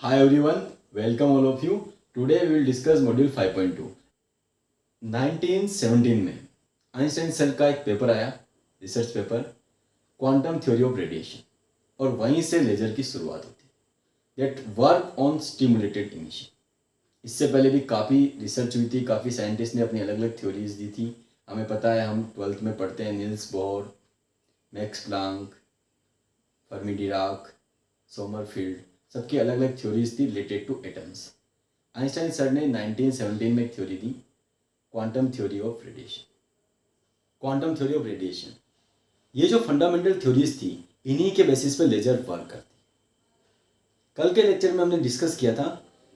Hi everyone, welcome all of you. Today we will discuss module 5.2. 1917 में Einstein sir का एक paper आया, research paper, quantum theory of radiation, और वहीं से लेजर की शुरुआत होती है। That work on stimulated emission. इससे पहले भी काफ़ी रिसर्च हुई थी, काफ़ी साइंटिस्ट ने अपनी अलग अलग थ्योरीज दी थी। हमें पता है, हम 12th में पढ़ते हैं, Niels Bohr, max Planck, Fermi Dirac, Sommerfeld, सबकी अलग अलग थ्योरीज थी related two atoms. Einstein sir ने 1917 में एक theory the, quantum theory of radiation. Quantum theory of radiation, ये जो फंडामेंटल थ्योरीज थी, इन्हीं के बेसिस पे लेजर वर्क करती। कल के लेक्चर में हमने डिस्कस किया था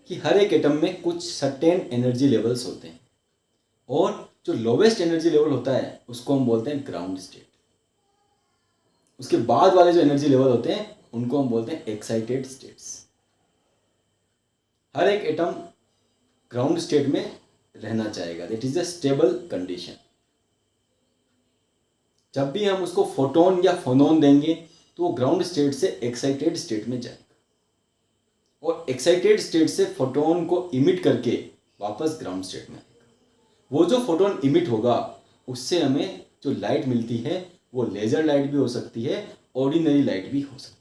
कि हर एक एटम में कुछ सर्टेन एनर्जी लेवल्स होते हैं, और जो लोवेस्ट एनर्जी लेवल होता है उसको हम बोलते हैं ग्राउंड स्टेट। उसके बाद वाले जो एनर्जी लेवल होते हैं उनको हम बोलते हैं एक्साइटेड स्टेट्स। हर एक एटम ग्राउंड स्टेट में रहना चाहेगा, that is a stable condition. जब भी हम उसको फोटोन या फोनोन देंगे तो वो ग्राउंड स्टेट से एक्साइटेड स्टेट में जाएगा, और एक्साइटेड स्टेट से फोटोन को इमिट करके वापस ग्राउंड स्टेट में आएगा। वो जो फोटोन इमिट होगा उससे हमें जो लाइट मिलती है वो लेजर लाइट भी हो सकती है, ऑर्डिनरी लाइट भी हो सकती है।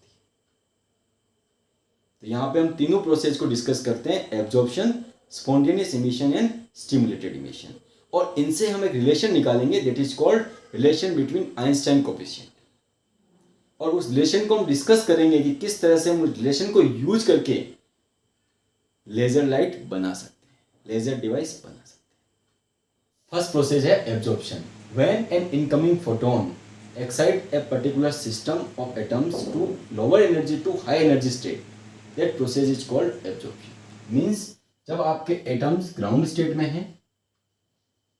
तो यहाँ पे हम तीनों प्रोसेस को डिस्कस करते हैं, absorption, spontaneous emission and stimulated emission, और इनसे हम एक रिलेशन निकालेंगे, that is called relation between Einstein coefficient. और उस रिलेशन को हम डिस्कस करेंगे कि किस तरह से हम उस रिलेशन को यूज करके लेजर लाइट बना सकते हैं, लेजर डिवाइस बना सकते हैं। फर्स्ट प्रोसेस है absorption. When an incoming photon excite a particular system of atoms to lower energy to high energy state, that process is called absorption. Means जब आपके एटम्स ग्राउंड स्टेट में हैं,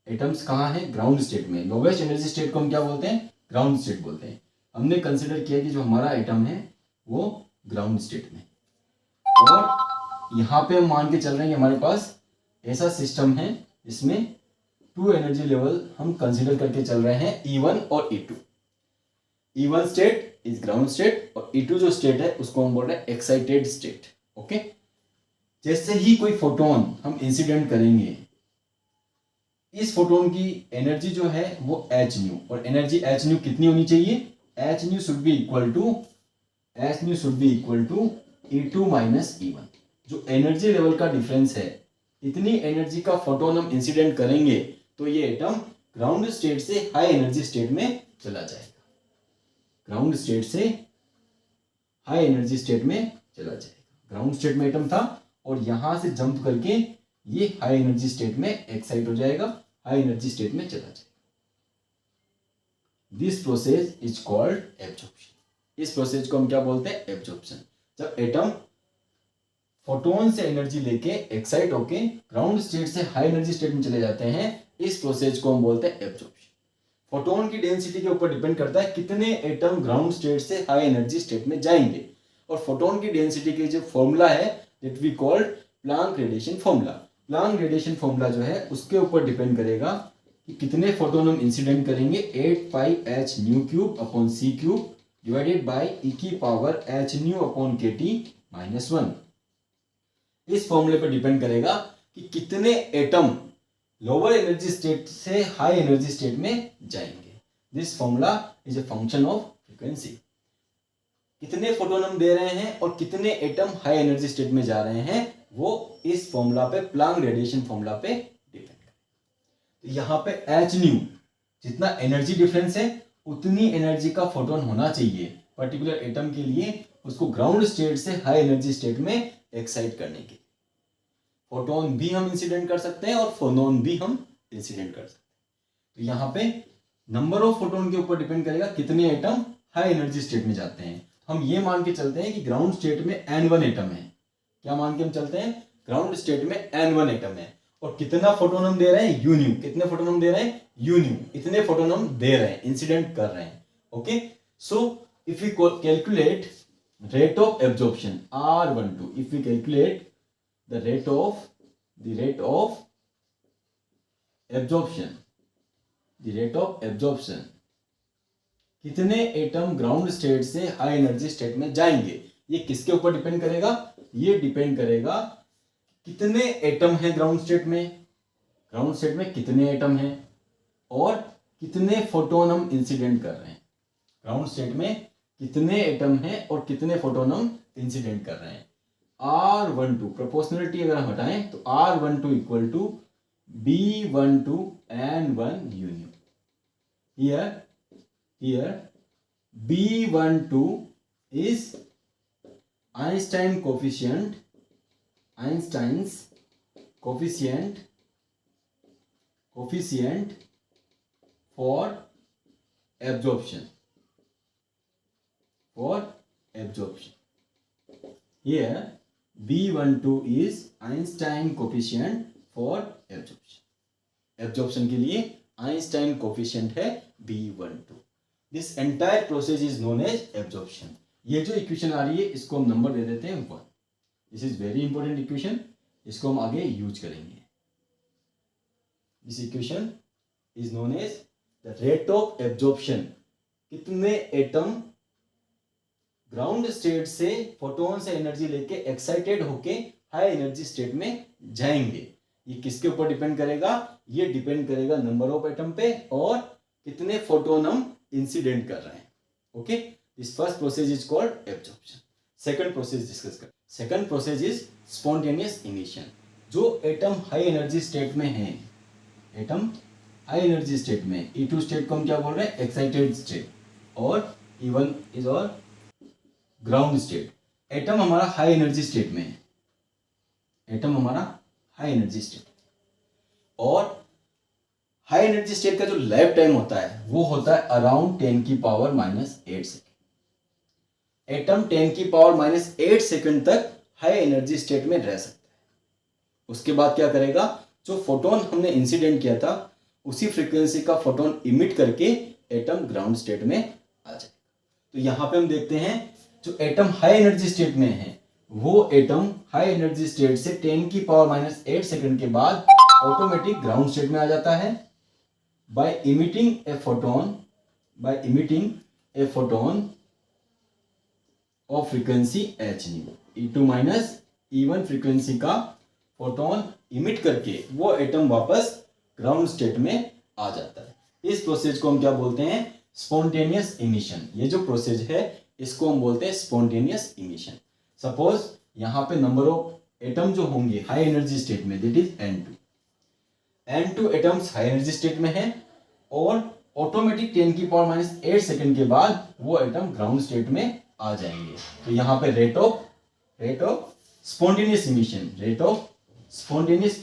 atoms कहाँ हैं? ग्राउंड स्टेट में। Lowest energy state को हम क्या बोलते हैं? ग्राउंड स्टेट बोलते हैं। हमने कंसिडर किया कि जो हमारा एटम है वो ग्राउंड स्टेट में, और यहाँ पे हम मान के चल रहे हैं कि हमारे पास ऐसा सिस्टम है जिसमें टू एनर्जी लेवल हम कंसिडर करके चल रहे हैं, E1 और E2। E1 state is ground state, और E2 जो स्टेट है उसको हम बोल रहे हैं एक्साइटेड स्टेट। ओके, जैसे ही कोई फोटोन हम इंसिडेंट करेंगे, इस फोटोन की एनर्जी जो है वो h न्यू, और एनर्जी h न्यू कितनी होनी चाहिए? h nu should be equal to E2 minus E1। जो एनर्जी लेवल का डिफरेंस है, इतनी एनर्जी का फोटोन हम इंसिडेंट करेंगे तो ये एटम ग्राउंड स्टेट से हाई एनर्जी स्टेट में चला जाएगा, ग्राउंड स्टेट से हाई एनर्जी स्टेट में चला जाएगा। ग्राउंड स्टेट में एटम था और यहां से जंप करके ये हाई एनर्जी स्टेट में एक्साइट हो जाएगा, हाई एनर्जी स्टेट में चला जाएगा। This process is called absorption. इस प्रोसेस को हम क्या बोलते हैं? एब्जॉर्प्शन। जब एटम फोटोन से एनर्जी लेके एक्साइट होके ग्राउंड स्टेट से हाई एनर्जी स्टेट में चले जाते हैं, इस प्रोसेस को हम बोलते हैं एब्जॉर्प्शन। फोटोन की डेंसिटी के ऊपर डिपेंड करता है कितने एटम ग्राउंड स्टेट से हाई एनर्जी स्टेट में जाएंगे, और फोटोन की डेंसिटी के जो फॉर्मूला है that we called Planck radiation formula. Planck radiation formula जो है उसके ऊपर डिपेंड करेगा कि कितने फोटोन हम इंसिडेंट करेंगे, 8 pi h nu cube upon c cube divided by e की power h nu upon kt minus 1। इस फॉर्मूले पर डिपेंड करेगा कि कितने एटम लोअर एनर्जी स्टेट से हाई एनर्जी स्टेट में जाएंगे। This formula is a function of frequency. कितने फोटोन हम दे रहे हैं और कितने एटम हाई एनर्जी स्टेट में जा रहे हैं, वो इस फॉर्मूला पे, प्लांक रेडिएशन फॉर्मूला पे डिपेंड करेगा। तो यहाँ पे h न्यू, जितना एनर्जी डिफरेंस है उतनी एनर्जी का फोटोन होना चाहिए पर्टिकुलर एटम के लिए, उसको ग्राउंड स्टेट से हाई एनर्जी स्टेट में एक्साइट करने के लिए। फोटोन भी हम इंसिडेंट कर सकते हैं और फोनोन भी हम इंसिडेंट कर सकते हैं। तो यहाँ पे नंबर ऑफ फोटोन के ऊपर डिपेंड करेगा कितने एटम हाई एनर्जी स्टेट में जाते हैं। हम ये मान के चलते हैं कि ग्राउंड स्टेट में N1 एटम है। क्या मान के हम चलते हैं? ग्राउंड स्टेट में N1 एटम है, और कितना फोटोन हम दे रहे हैं? U new. कितने फोटोन हम दे रहे हैं? U new. इतने फोटोन हम दे रहे हैं, इंसिडेंट कर रहे हैं। Okay, so if we calculate rate of absorption R12, if we calculate the rate of absorption, कितने एटम ग्राउंड स्टेट से हाई एनर्जी स्टेट में जाएंगे, ये किसके ऊपर डिपेंड करेगा? ये डिपेंड करेगा कितने एटम है ग्राउंड स्टेट में, ग्राउंड स्टेट में कितने एटम हैं और कितने फोटोन हम इंसिडेंट कर रहे हैं। ग्राउंड स्टेट में कितने एटम हैं और कितने फोटोन हम इंसिडेंट कर रहे हैं। R12 प्रोपोर्शनलिटी अगर हम हटाएं तो R12 equal to B12 N1 union. Here B12 is Einstein's coefficient for absorption. Here B12 is Einstein coefficient for absorption. Absorption के लिए Einstein coefficient है B12. This entire process is known as absorption. ये जो equation आ रही है इसको हम number दे देते हैं 1. This is very important equation, इसको हम आगे यूज करेंगे. This equation is known as the rate of absorption. कितने एटम ग्राउंड स्टेट से फोटोन से एनर्जी लेके एक्साइटेड होके हाई एनर्जी स्टेट में जाएंगे. ये किसके ऊपर डिपेंड करेगा? ये डिपेंड करेगा नंबर ऑफ एटम पे और कितने फोटोन हम इंसिडेंट कर रहे हैं. Okay, this first process is called absorption. Second process discuss कर. Second process is spontaneous emission. जो एटम हाई एनर्जी स्टेट में है, एटम हाई एनर्जी स्टेट में, E2 स्टेट को हम क्या बोल रहे हैं? Excited state. और E1 इज और ग्राउंड स्टेट. एटम हमारा हाई एनर्जी स्टेट में है, एटम हमारा हाई एनर्जी स्टेट, और हाई एनर्जी स्टेट का जो लाइफ टाइम होता है वो होता है अराउंड 10⁻⁸ सेकेंड. एटम 10⁻⁸ सेकेंड तक हाई एनर्जी स्टेट में रह सकता है. उसके बाद क्या करेगा? जो फोटोन हमने इंसिडेंट किया था उसी फ्रीक्वेंसी का फोटोन इमिट करके एटम ग्राउंड स्टेट में आ जाएगा. तो यहां पे हम देखते हैं जो एटम हाई एनर्जी स्टेट में है वो एटम हाई एनर्जी स्टेट से 10⁻⁸ सेकेंड के बाद ऑटोमेटिक ग्राउंड स्टेट में आ जाता है by emitting a photon of frequency h nu. E2 minus E1 frequency का फोटोन इमिट करके वो एटम वापस ग्राउंड स्टेट में आ जाता है. इस प्रोसेस को हम क्या बोलते हैं? Spontaneous emission. ये जो प्रोसेस है इसको हम बोलते हैं स्पॉन्टेनियस इमिशन. सपोज यहां पे नंबर ऑफ एटम जो होंगे हाई एनर्जी स्टेट में that is N2 atoms high energy state में है और ऑटोमेटिक 10⁻⁸ सेकेंड के बाद वो एटम ग्राउंड स्टेट में आ जाएंगे. तो यहाँ पे rate of spontaneous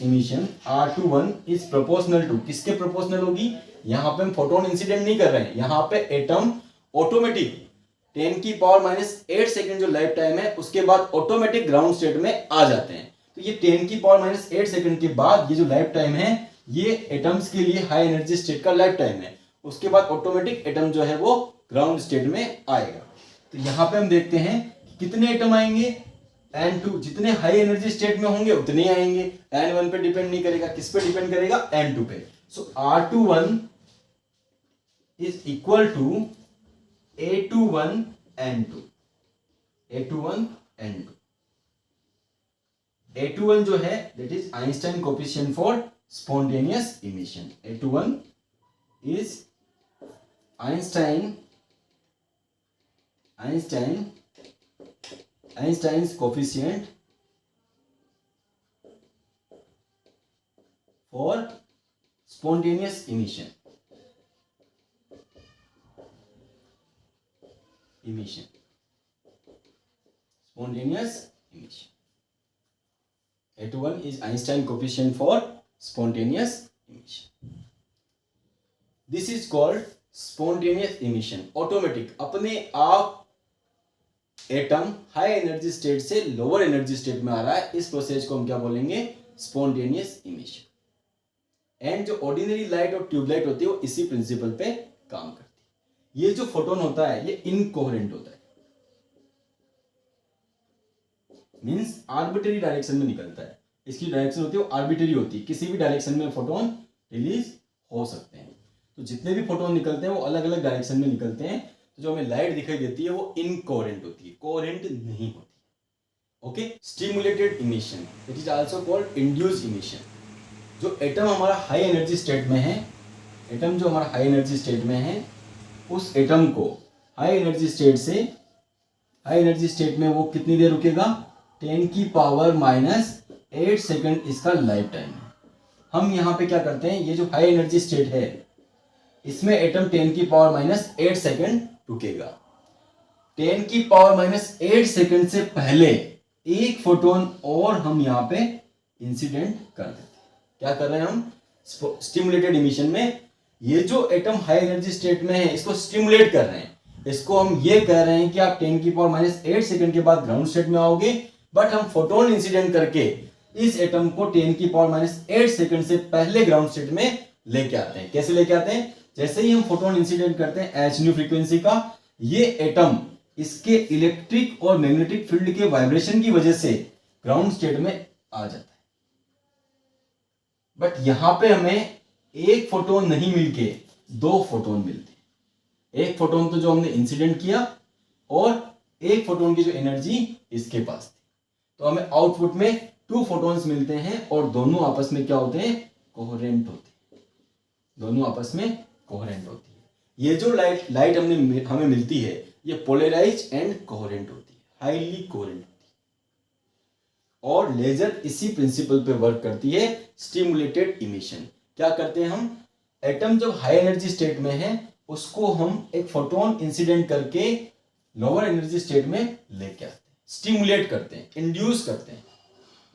emission R21 is proportional to, किसके प्रोपोर्शनल होगी? यहाँ पे हम फोटोन इंसिडेंट नहीं कर रहे हैं, यहाँ पे एटम ऑटोमेटिक 10⁻⁸ सेकेंड जो लाइफ टाइम है उसके बाद ऑटोमेटिक ग्राउंड स्टेट में आ जाते हैं. तो ये 10⁻⁸ सेकेंड के बाद ये जो लाइफ टाइम है ये एटम्स के लिए हाई एनर्जी स्टेट का लाइफ टाइम है. उसके बाद ऑटोमेटिक एटम जो है वो ग्राउंड स्टेट में आएगा. तो यहाँ पे हम देखते हैं कितने एटम आएंगे? N2. जितने हाई एनर्जी स्टेट में होंगे उतने आएंगे. N1 पे डिपेंड नहीं करेगा. किस पे डिपेंड करेगा? N2 पे. सो R21 is equal to A21 N2. A21 जो है that is Einstein coefficient for spontaneous emission. A21 is Einstein's coefficient for spontaneous emission. Spontaneous emission. A21 is Einstein coefficient for spontaneous emission. This is called spontaneous emission. Automatic, अपने आप atom high energy state से lower energy state में आ रहा है. इस process को हम क्या बोलेंगे? Spontaneous emission. एंड जो ऑर्डिनरी लाइट और ट्यूबलाइट होती है वो इसी प्रिंसिपल पे काम करती है. ये जो फोटोन होता है ये इनकोहेरेंट होता है, मींस आर्बिट्ररी डायरेक्शन में निकलता है. इसकी डायरेक्शन होती है वो आर्बिट्ररी होती है, किसी भी डायरेक्शन में फोटोन रिलीज हो सकते हैं. तो जितने भी फोटोन निकलते हैं वो अलग अलग डायरेक्शन में निकलते हैं. तो जो हमें लाइट दिखाई देती है वो इनकोहेरेंट होती है, कोहेरेंट नहीं होती। Okay, stimulated emission it is also called induced emission. जो एटम हमारा हाई एनर्जी स्टेट में है, एटम जो हमारा हाई एनर्जी स्टेट में है, उस एटम को हाई एनर्जी स्टेट में वो कितनी देर रुकेगा, 10⁻⁻8 सेकंड इसका लाइफ टाइम है। हम यहाँ पे क्या करते हैं, ये जो हाई एनर्जी स्टेट है इसमें एटम 10⁻⁸ सेकंड रुकेगा। 10⁻⁸ सेकंड से पहले एक फोटोन और हम यहाँ पे इंसिडेंट कर देते हैं। क्या कर रहे हैं हम, स्टिमुलेटेड इमिशन में ये जो एटम हाई एनर्जी स्टेट में है इसको स्टिमुलेट कर रहे हैं। इसको हम ये कह रहे हैं कि आप 10⁻⁸ सेकंड के बाद ग्राउंड स्टेट में आओगे, बट हम फोटोन इंसिडेंट करके इस एटम को 10⁻⁸ सेकंड से पहले ग्राउंड स्टेट में लेके आते हैं। कैसे लेके आते हैं, जैसे ही हम फोटोन इंसिडेंट करते हैं h न्यू फ्रीक्वेंसी का, ये एटम इसके इलेक्ट्रिक और मैग्नेटिक फील्ड के वाइब्रेशन की वजह से ग्राउंड स्टेट में आ जाता है। बट यहां पे हमें एक फोटोन नहीं मिलके 2 फोटोन मिलते हैं। एक फोटोन तो जो हमने इंसिडेंट किया और एक फोटोन की जो एनर्जी इसके पास थी, तो हमें आउटपुट में 2 फोटोन्स मिलते हैं और दोनों आपस में क्या होते हैं, कोहेरेंट होते हैं। दोनों आपस में कोहेरेंट होती है। ये जो लाइट हमें मिलती है ये पोलराइज एंड कोहेरेंट होती है, हाईली कोहेरेंट होती है। और लेजर इसी प्रिंसिपल पे वर्क करती है, स्टिमुलेटेड इमिशन। क्या करते हैं हम, एटम जब हाई एनर्जी स्टेट में है उसको हम एक फोटोन इंसिडेंट करके लोअर एनर्जी स्टेट में लेके आते हैं, स्टिमुलेट करते हैं, इंड्यूस करते हैं।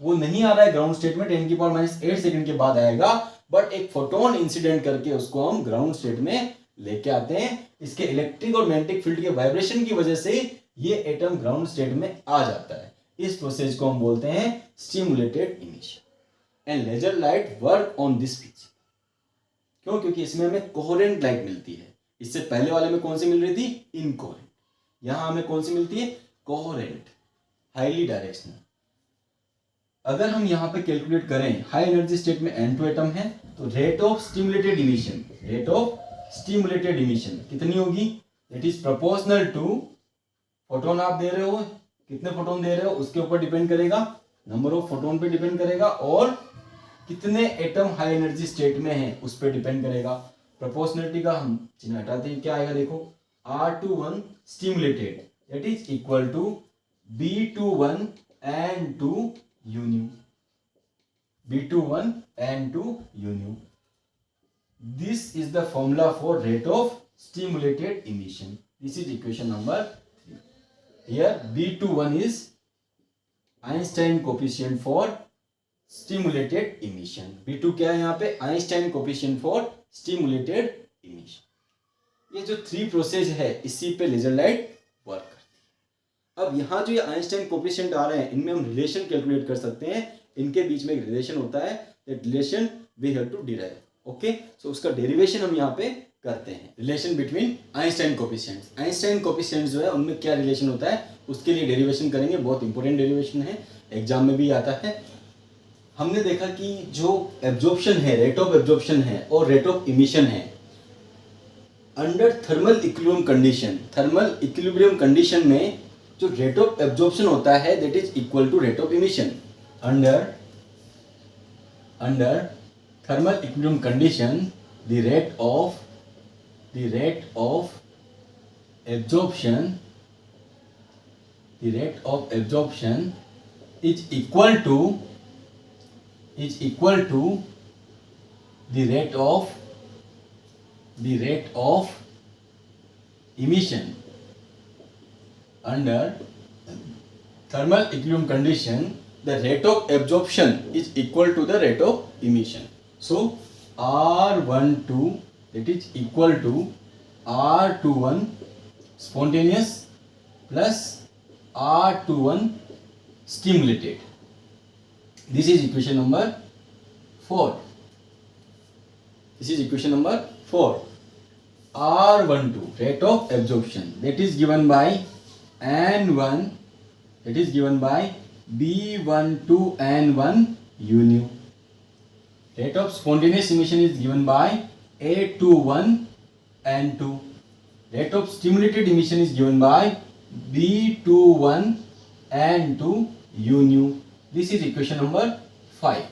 वो नहीं आ रहा है ग्राउंड स्टेट में, 10⁻⁸ सेकंड के बाद आएगा, बट एक फोटोन इंसिडेंट करके उसको हम ग्राउंड स्टेट में लेके आते हैं। इसके इलेक्ट्रिक और मैग्नेटिक फील्ड के वाइब्रेशन की वजह से ये एटम ग्राउंड स्टेट में आ जाता है। इस प्रोसेस को हम बोलते हैं stimulated emission. And laser light work on this principle. क्यों, क्योंकि इसमें हमें कोहेरेंट लाइट मिलती है। इससे पहले वाले में कौन सी मिल रही थी, इनकोहेरेंट। यहां हमें कौन सी मिलती है, कोहेरेंट, हाईली डायरेक्शनल। अगर हम यहाँ पे कैलकुलेट करें, हाई एनर्जी स्टेट में N2 एटम है, तो रेट ऑफ स्टिमुलेटेड इमिशन कितनी होगी, it is proportional to photon आप दे रहे हो, कितने फोटोन दे रहे हो उसके ऊपर डिपेंड करेगा, नंबर ऑफ फोटोन पे डिपेंड करेगा, और कितने एटम हाई एनर्जी स्टेट में है उस पर डिपेंड करेगा। प्रोपोर्शनलिटी का हम चिन्ह हटाते हैं, क्या आएगा देखो, R21 stimulated that is equal to B21 N2 U. B21 N2 U. This is the formula for rate of stimulated emission. This is equation number 3. Here B21 is Einstein coefficient for stimulated emission. B2 क्या है यहाँ पे, Einstein coefficient for stimulated emission. ये जो 3 process है इसी पे laser light work करती है। अब यहाँ जो ये आइंस्टाइन कोफिशिएंट आ रहे हैं इनमें हम रिलेशन कैलकुलेट कर सकते हैं। इनके बीच में एक रिलेशन होता है, that relation we have to derive. Okay, so उसका डेरिवेशन हम यहाँ पे करते हैं, relation between Einstein coefficients. Einstein coefficients जो है उनमें क्या रिलेशन होता है उसके लिए डेरिवेशन करेंगे, बहुत इंपॉर्टेंट डेरिवेशन है, एग्जाम में भी आता है। हमने देखा कि जो एब्जॉर्प्शन है, रेट ऑफ एब्जॉर्प्शन है और रेट ऑफ इमिशन है अंडर थर्मल इक्विलिब्रियम कंडीशन में जो रेट ऑफ एब्जॉर्प्शन होता है that is equal to rate of emission. Under thermal equilibrium condition the rate of absorption is equal to the rate of emission. Under thermal equilibrium condition, the rate of absorption is equal to the rate of emission. So R12 that is equal to R21 spontaneous plus R21 stimulated. This is equation number 4. R12 rate of absorption that is given by N1, that is given by B12 N1 U nu. Rate of spontaneous emission is given by A21 N2. rate of stimulated emission is given by B21 N2 u nu. This is equation number 5.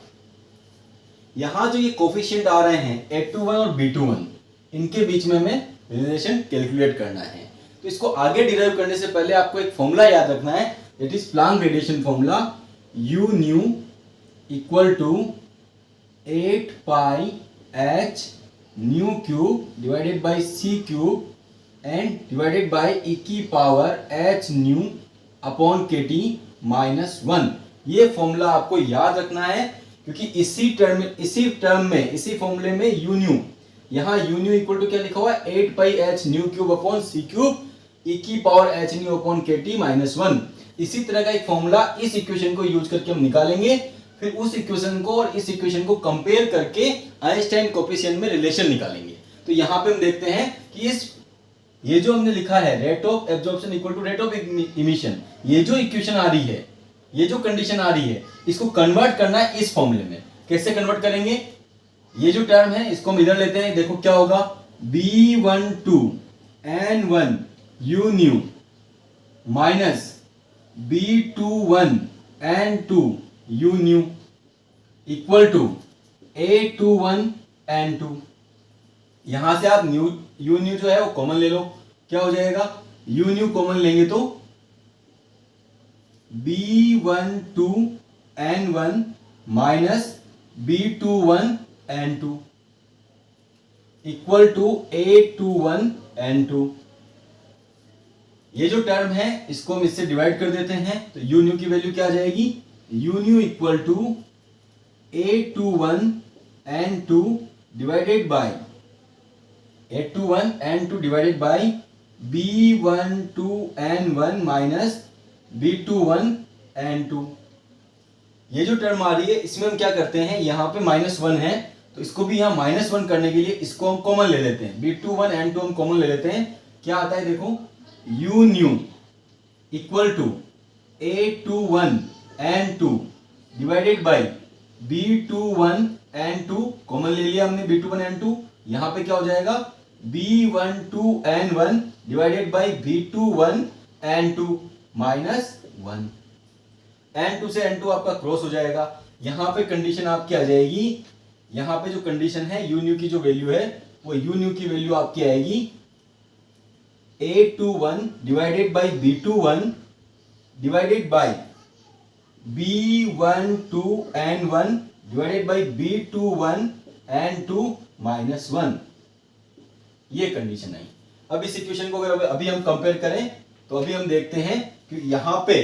यहां जो ये coefficient आ रहे हैं A21 और B21, इनके बीच में हमें relation calculate करना है। तो इसको आगे डिराइव करने से पहले आपको एक फॉर्मूला याद रखना है, it is Planck radiation formula, u nu equal to 8 pi h nu cube divided by c cube and divided by e की power h nu upon kt minus 1। ये फॉर्मूला आपको याद रखना है, क्योंकि इसी टर्म में इसी फॉर्मूले में यू न्यू, यहाँ यू न्यू इक्वल टू क्या लिखा हुआ है 8 pi h nu cube upon c cube e की power h nu upon kt minus 1। इसी तरह का एक फॉर्मूला इस इक्वेशन को यूज करके हम निकालेंगे, फिर उस इक्वेशन को और इस इक्वेशन को कंपेयर करके आइंस्टाइन कोफिशिएंट में रिलेशन निकालेंगे। तो यहाँ पे हम देखते हैं कि ये जो हमने लिखा है rate of absorption equal to rate of emission, ये जो इक्वेशन आ रही है, ये जो कंडीशन आ रही है, इसको कन्वर्ट करना है इस फॉर्मूले में। कैसे कन्वर्ट करेंगे? ये जो टर्म है इसको हम इधर लेते हैं, देखो क्या होगा, B12 N1 u nu minus B21 N2 u nu equal to A21 N2। यहां से आप u न्यू जो है वो कॉमन ले लो, क्या हो जाएगा, u न्यू कॉमन लेंगे तो B12 N1 minus B21 N2 equal to A21 N2। ये जो टर्म है इसको हम इससे डिवाइड कर देते हैं, तो u न्यू की वैल्यू क्या आ जाएगी, u nu equal to A21 N2 divided by A21 N2 divided by B12 N1 minus B21 N2। ये जो टर्म आ रही है इसमें हम क्या करते हैं, यहाँ पे -1 है तो इसको भी यहाँ -1 करने के लिए इसको हम कॉमन ले लेते हैं, B21 N2 हम कॉमन ले लेते हैं। क्या आता है देखो, u nu equal to A21 N2 divided by B21 N2 common ले लिया हमने B21 N2, यहाँ पे क्या हो जाएगा B12 N1 divided by B21 N2 minus 1। N2 से N2 आपका क्रॉस हो जाएगा, यहाँ पे कंडीशन आपकी आ जाएगी, यहाँ पे जो कंडीशन है u न्यू की जो वैल्यू है वो u न्यू की वैल्यू आपकी आएगी A21 divided by B21 divided by B12 N1 divided by B21 N2 minus 1। ये कंडीशन आई। अब इस इक्वेशन को अगर अभी हम कंपेयर करें तो अभी हम देखते हैं कि यहाँ पे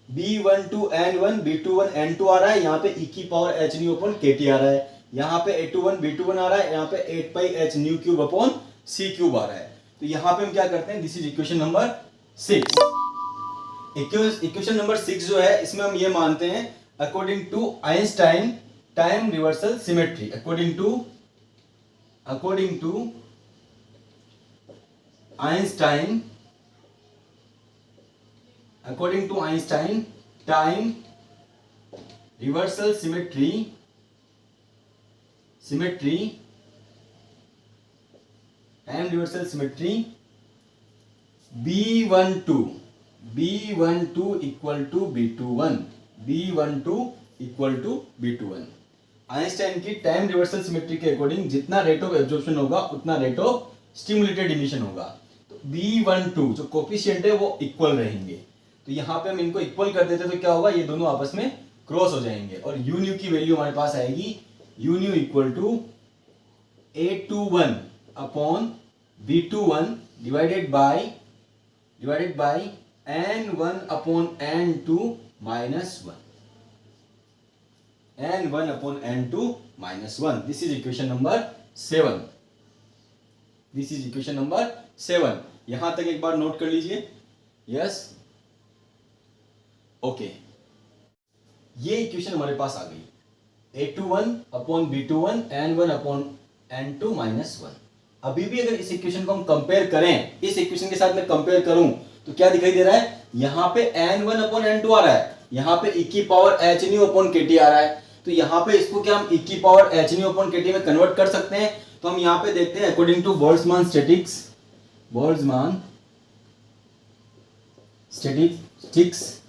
B12 N1 B21 N2 आ रहा है, यहाँ पे e की power h nu upon kt आ रहा है, यहाँ पे A21 B21 आ रहा है, यहाँ पे 8 pi h nu cube upon c cube आ रहा है। तो यहाँ पे हम क्या करते हैं, this is equation number 6। Equation number 6 जो है इसमें हम ये मानते हैं according to Einstein time reversal symmetry, according to Einstein time reversal symmetry time reversal symmetry B12 equal to B21 Einstein की टाइम रिवर्सल सिमेट्री के अकॉर्डिंग जितना रेट ऑफ एब्जॉर्प्शन होगा उतना रेट ऑफ स्टिमुलेटेड इमिशन होगा। तो B12 जो coefficient है वो इक्वल रहेंगे, तो यहाँ पे हम इनको इक्वल कर देते तो क्या होगा, ये दोनों आपस में क्रॉस हो जाएंगे और u न्यू की वैल्यू हमारे पास आएगी u nu equal to A21 upon B21 divided by N1 upon N2 minus 1, N1 upon N2 minus 1। This is equation number 7। यहां तक एक बार नोट कर लीजिए, यस ओके। ये इक्वेशन हमारे पास आ गई, A21 upon B21 N1 upon N2 minus 1। अभी भी अगर इस इक्वेशन को हम कंपेयर करें, इस इक्वेशन के साथ में कंपेयर करूं तो क्या दिखाई दे रहा है, यहाँ पे N1 अपॉन N2 आ रहा है, यहाँ पे e की power h nu upon kt आ रहा है। तो यहाँ पे इसको क्या हम e की power h nu upon kt में कन्वर्ट कर सकते हैं। तो हम यहाँ पे देखते हैं according to Boltzmann statistics Boltzmann statistics,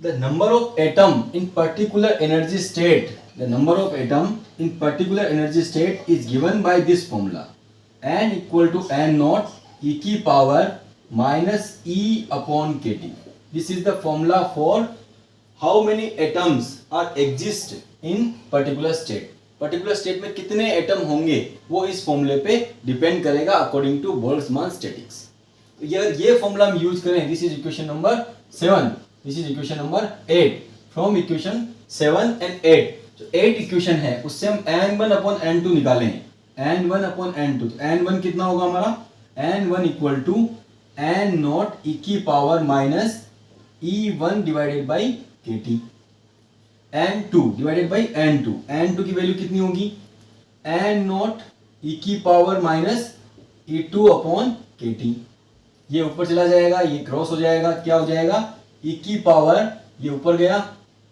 the number of atom in particular energy state, the number of atom in particular energy state is given by this formula, n equal to n naught e की power minus e upon kt. This is the formula for how many atoms are exist in particular state. Particular state में कितने atom होंगे वो इस फॉर्मूले पे depend करेगा according to Boltzmann statics. तो ये फॉर्मूला हम यूज करें. This is equation number 7, this is equation number 8. From equation 7 and 8 जो 8 इक्वेशन है उससे हम n1 अपॉन n2 निकालें. n1 अपॉन n2, तो n1 कितना होगा हमारा, n1 equal to n naught e की power minus e1 divided by kt. n2 divided by n2, n2 की वैल्यू कितनी होगी, n नॉट e की power minus e2 upon kt. ये ऊपर चला जाएगा, ये क्रॉस हो जाएगा, क्या हो जाएगा, e की पावर, ये ऊपर गया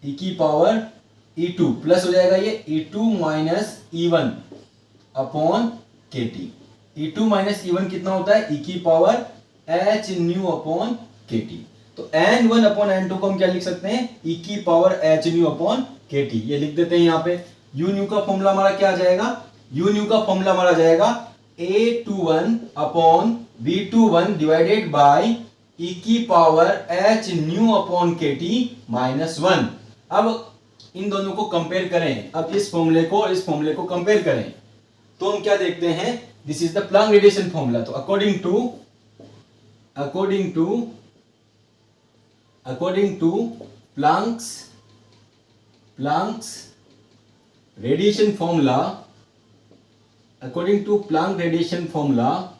e की पावर e2 प्लस हो जाएगा ये e2 minus e1 upon kt. e2 minus e1 कितना होता है, e की power h nu upon kt. तो n1 अपॉन n2 को हम क्या लिख सकते हैं, e की power h nu upon kt. ये लिख देते हैं यहाँ पे. u न्यू का फॉर्मूला हमारा क्या आ जाएगा, u न्यू का फॉर्मूला हमारा जाएगा a21 upon b21 divided by e की power h nu upon kt minus 1. अब इन दोनों को कंपेयर करें, अब इस फॉर्मूले को इस फॉर्मूले को कंपेयर करें तो हम क्या देखते हैं, this is the Planck radiation formula. तो according to Planck's radiation formula, according to Planck radiation formula,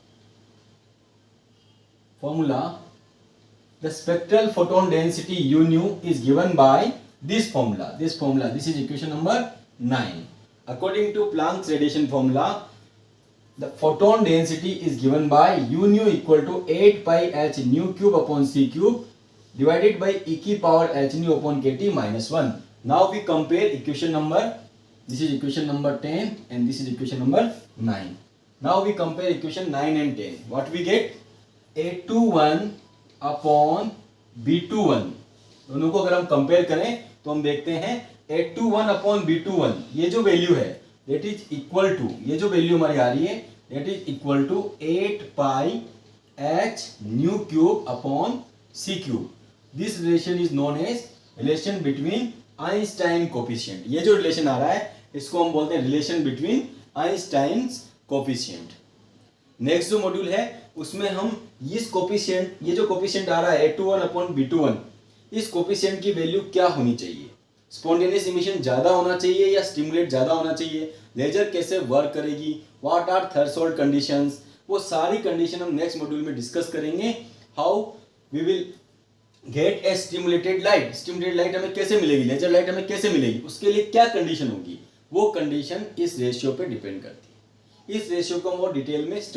the spectral photon density u nu is given by this formula. This is equation number 9. According to Planck's radiation formula, the photon density is given by u nu equal to 8 pi h nu cube upon c cube divided by e की power h nu upon kt minus 1. Now we compare equation number, this is equation number 10 and this is equation number 9. Now we compare equation 9 and 10. What we get, a21 upon b21. दोनों को अगर हम compare करें तो हम देखते हैं a21 upon b21 ये जो वैल्यू है that is equal to, ये जो वैल्यू हमारी आ रही है that is equal to 8 pi h nu cube upon c cube. This relation is known as relation between Einstein coefficient. ये जो रिलेशन आ रहा है इसको हम बोलते हैं relation between Einstein's coefficient. Next जो मॉड्यूल है उसमें हम इस कोफिशिएंट, ये जो कोफिशिएंट आ रहा है a21 अपॉन b21, इस कोफिशिएंट की वैल्यू क्या होनी चाहिए, स्पॉन्टेनियस इमिशन ज्यादा होना चाहिए या स्टिमुलेट ज्यादा होना चाहिए, लेजर कैसे वर्क करेगी, व्हाट आर थ्रेशोल्ड कंडीशंस, वो सारी कंडीशन हम नेक्स्ट मॉड्यूल में डिस्कस करेंगे. How we will get a stimulated light, stimulated light हमें कैसे मिलेगी, लेजर लाइट हमें कैसे मिलेगी, उसके लिए क्या कंडीशन होगी, वो कंडीशन इस रेशियो पे डिपेंड करती है. इस रेशियो को हम और डिटेल में स्टडी